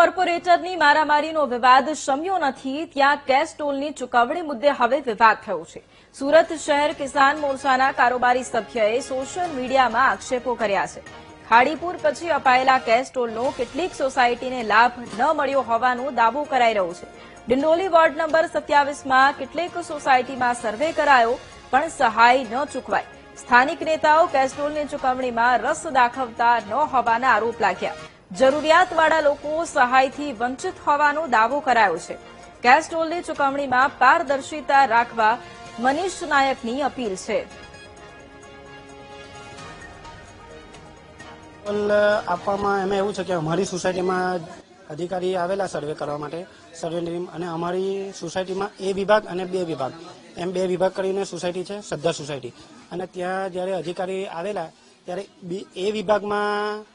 કોર્પોરેટરની મારામારીનો વિવાદ શમ્યો નથી, ત્યાં કેશ ટોલની ચૂકવણી મુદ્દે હવે વિવાદ થયો છે। સુરત શહેર કિસાન મોરચાના કારોબારી સભ્યએ સોશિયલ મીડિયામાં આક્ષેપો કર્યા છે। ખાડીપુર પછી અપાયેલા કેશ ટોલનો કેટલીક સોસાયટીને લાભ ન મળ્યો હોવાનો દાવો કરાઈ રહ્યો છે। ડિંડોલી વોર્ડ નંબર 27માં કેટલીક સોસાયટીમાં સર્વે કરાયો, પણ સહાય ન ચૂકવાઈ। સ્થાનિક નેતાઓ કેશ ટોલની ચૂકવણીમાં રસ દાખવતા ન હોવાના આરોપ લાગ્યા। જરૂરિયાતવાળા લોકો સહાયથી વંચિત હોવાનો દાવો કરાયો છે। કેશ ટોલની ચૂકવણીમાં પારદર્શિતા રાખવા મનીષ નાયકની અપીલ છે। આપવામાં એમાં એવું છે કે અમારી સોસાયટીમાં અધિકારી આવેલા સર્વે કરવા માટે સર્વે ટીમ, અને અમારી સોસાયટીમાં એ વિભાગ અને બે વિભાગ એમ બે વિભાગ કરીને સોસાયટી છે, શ્રદ્ધા સોસાયટી। અને ત્યાં જ્યારે અધિકારી આવેલા ત્યારે એ વિભાગમાં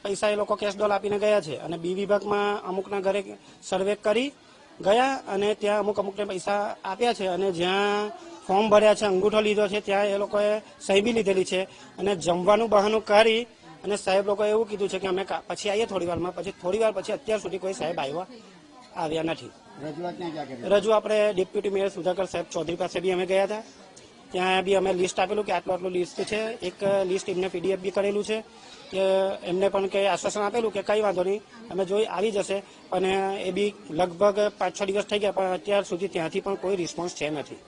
પૈસા એ લોકો કેશ ડોલ આપીને ગયા છે, અને બી વિભાગમાં અમુકના ઘરે સર્વે કરી ગયા અને ત્યાં અમુકને પૈસા આપ્યા છે, અને જ્યાં ફોર્મ ભર્યા છે, અંગૂઠો લીધો છે, ત્યાં એ લોકોએ સહી બી લીધેલી છે। અને જમવાનું બહાનું કરી અને સાહેબ લોકોએ એવું કીધું છે કે અમે પછી આવીએ થોડી વારમાં, પછી થોડી વાર પછી અત્યાર સુધી કોઈ સાહેબ આવ્યા નથી। રજૂ આપણે ડેપ્યુટી મેયર સુધાકર સાહેબ ચૌધરી પાસે બી અમે ગયા હતા, ત્યાં બી અમે લિસ્ટ આપેલું કે આટલું લિસ્ટ છે। એક લિસ્ટ એમને પીડીએફ બી કરેલું છે કે એમને પણ કંઈ આશ્વાસન આપેલું કે કંઈ વાંધો નહીં, અમે જોઈ આવી જશે। અને એ બી લગભગ 5-6 દિવસ થઈ ગયા, પણ અત્યાર સુધી ત્યાંથી પણ કોઈ રિસ્પોન્સ છે નથી।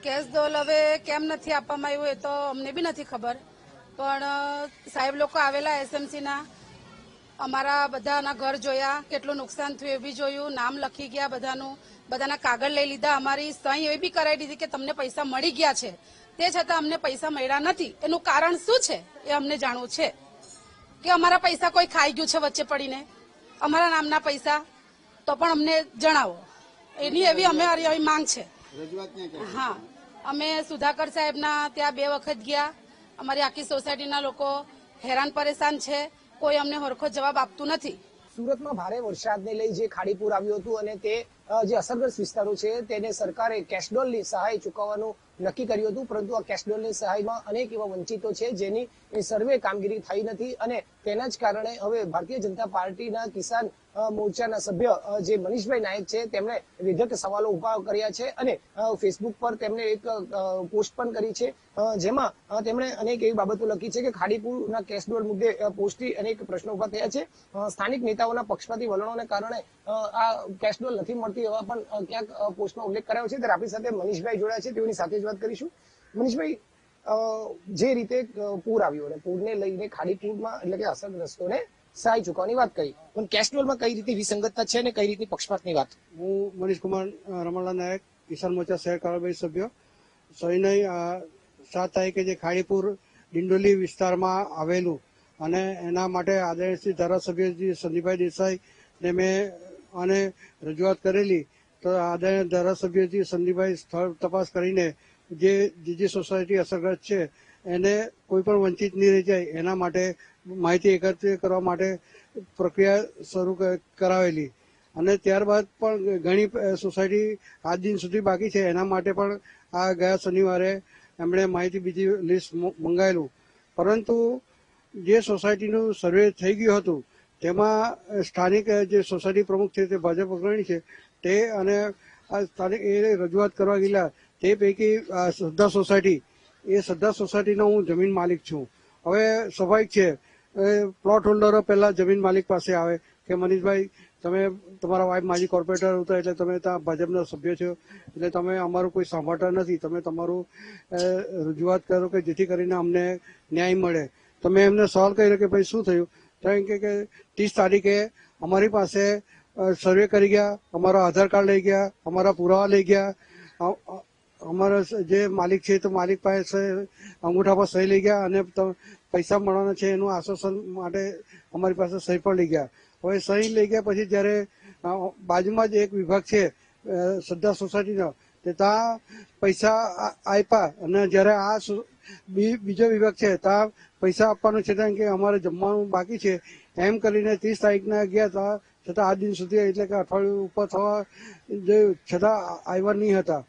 કેશ ડોલ હવે કેમ નથી આપવામાં આવ્યું એ તો અમને બી નથી ખબર, પણ સાહેબ લોકો આવેલા એસએમસીના, અમારા બધાના ઘર જોયા, કેટલું નુકસાન થયું એ બી જોયું, નામ લખી ગયા બધાનું, બધાના કાગળ લઈ લીધા, અમારી સહી એવી બી કરાવી દીધી કે તમને પૈસા મળી ગયા છે, તે છતાં અમને પૈસા મળ્યા નથી। એનું કારણ શું છે એ અમને જાણવું છે, કે અમારા પૈસા કોઈ ખાઈ ગયું છે વચ્ચે પડીને, અમારા નામના પૈસા, તો પણ અમને જણાવો, એની એવી અમારી માંગ છે। હા, અમે સુધાકર સાહેબના ત્યાં 2 વખત ગયા, અમારી આખી સોસાયટીના લોકો હેરાન પરેશાન છે, કોઈ અમને હરખો જવાબ આપતું નથી। સુરતમાં ભારે વરસાદને લઈ જે ખાડીપુર આવ્યું હતું અને તે જે અસરગ્રસ્ત વિસ્તારો છે તેને સરકારે કેશડોલની સહાય ચૂકવવાનું નક્કી કર્યું હતું, પરંતુ આ કેશડોલની સહાયમાં અનેક એવા વંચિતો છે જેની સર્વે કામગીરી થઈ નથી, અને તેના જ કારણે હવે ભારતીય જનતા પાર્ટીના કિસાન મોરચાના સભ્ય જે મનીષભાઈ નાયક છે તેમણે વિધક સવાલો ઉભા કર્યા છે, અને ફેસબુક પર તેમણે એક પોસ્ટ પણ કરી છે, જેમાં તેમણે અનેક એવી બાબતો લખી છે કે ખાડીપુરના કેશડોલ મુદ્દે પોસ્ટથી અનેક પ્રશ્નો ઉભા થયા છે। સ્થાનિક નેતાઓના પક્ષપાતી વલણોને કારણે આ કેશડોલ નથી મળતી એવા પણ ક્યાંક પોસ્ટમાં ઉલ્લેખ કરાયો છે। ત્યારે આપણી સાથે મનીષભાઈ જોડાયા છે, તેઓની સાથે જ વાત કરીશું। મનીષભાઈ, જે રીતે પૂર આવ્યું અને પૂરને લઈને ખાડીપુરમાં એટલે કે અસરગ્રસ્તોને સહાય ચૂકવવાની વાત કરી, પણ કેશડોલમાં કઈ રીતે વિસંગતતા છે અને કઈ રીતની પક્ષપાતની વાત? હું મનીષ કુમાર રમણલાલ નાયક, કિસાન મોરચા શહેર કારોબારી સભ્ય। સવિનય 7 તારીખે જે ખાડીપુર ડિંડોલી વિસ્તારમાં આવેલું, અને એના માટે આદરણીય શ્રી ધારાસભ્ય શ્રી સંદીપભાઈ દેસાઈ ને મેં અને રજૂઆત કરેલી, તો આદરણીય ધારાસભ્ય શ્રી સંદીપભાઈ સ્થળ તપાસ કરીને જે સોસાયટી અસરગ્રસ્ત છે એને કોઈ પણ વંચિત નહીં રહી જાય એના માટે માહિતી એકત્રિત કરવા માટે પ્રક્રિયા શરૂ કરાવેલી, અને ત્યારબાદ પણ ઘણી સોસાયટી આજ દિન સુધી બાકી છે, એના માટે પણ આ ગયા શનિવારે એમણે માહિતી બીજી લિસ્ટ મંગાવેલું, પરંતુ જે સોસાયટીનું સર્વે થઈ ગયું હતું તેમાં સ્થાનિક જે સોસાયટી પ્રમુખ છે તે ભાજપ અગ્રણી છે, તે અને આ સ્થાનિક એ રજૂઆત કરવા ગયેલા, તે પૈકી શ્રદ્ધા સોસાયટી, એ શ્રદ્ધા સોસાયટીનો હું જમીન માલિક છું। હવે સ્વાભાવિક છે પ્લોટ હોલ્ડરો પહેલા જમીન માલિક પાસે આવે કે મનીષભાઈ, તમે તમારા વાઇફ માજી કોર્પોરેટર હતા એટલે તમે ત્યાં ભાજપના સભ્ય છો, એટલે તમે અમારું કોઈ સાંભળતા નથી, તમે તમારું રજૂઆત કરો કે જેથી કરીને અમને ન્યાય મળે। તો મેં એમને સવાલ કર્યો કે ભાઈ શું થયું, તો એમ કે 30 તારીખે અમારી પાસે સર્વે કરી ગયા, અમારો આધાર કાર્ડ લઈ ગયા, અમારા પુરાવા લઈ ગયા, અમારા જે માલિક છે તો માલિક પાસે અંગૂઠા પર સહી લઈ ગયા, અને પૈસા મળવાના છે એનું આશ્વાસન માટે અમારી પાસે સહી પણ લઈ ગયા। હવે સહી લઈ ગયા પછી જ્યારે બાજુમાં જ એક વિભાગ છે શ્રદ્ધા સોસાયટીનો, તે ત્યાં પૈસા આપ્યા, અને જ્યારે આ બીજો વિભાગ છે ત્યાં પૈસા આપવાનું છે, કારણ કે અમારે જમવાનું બાકી છે એમ કરીને 30 તારીખના ગયા હતા, છતાં આજ દિન સુધી એટલે કે અઠવાડિયું ઉપર થવા જોયું, છતાં આવ્યા નહીં હતા।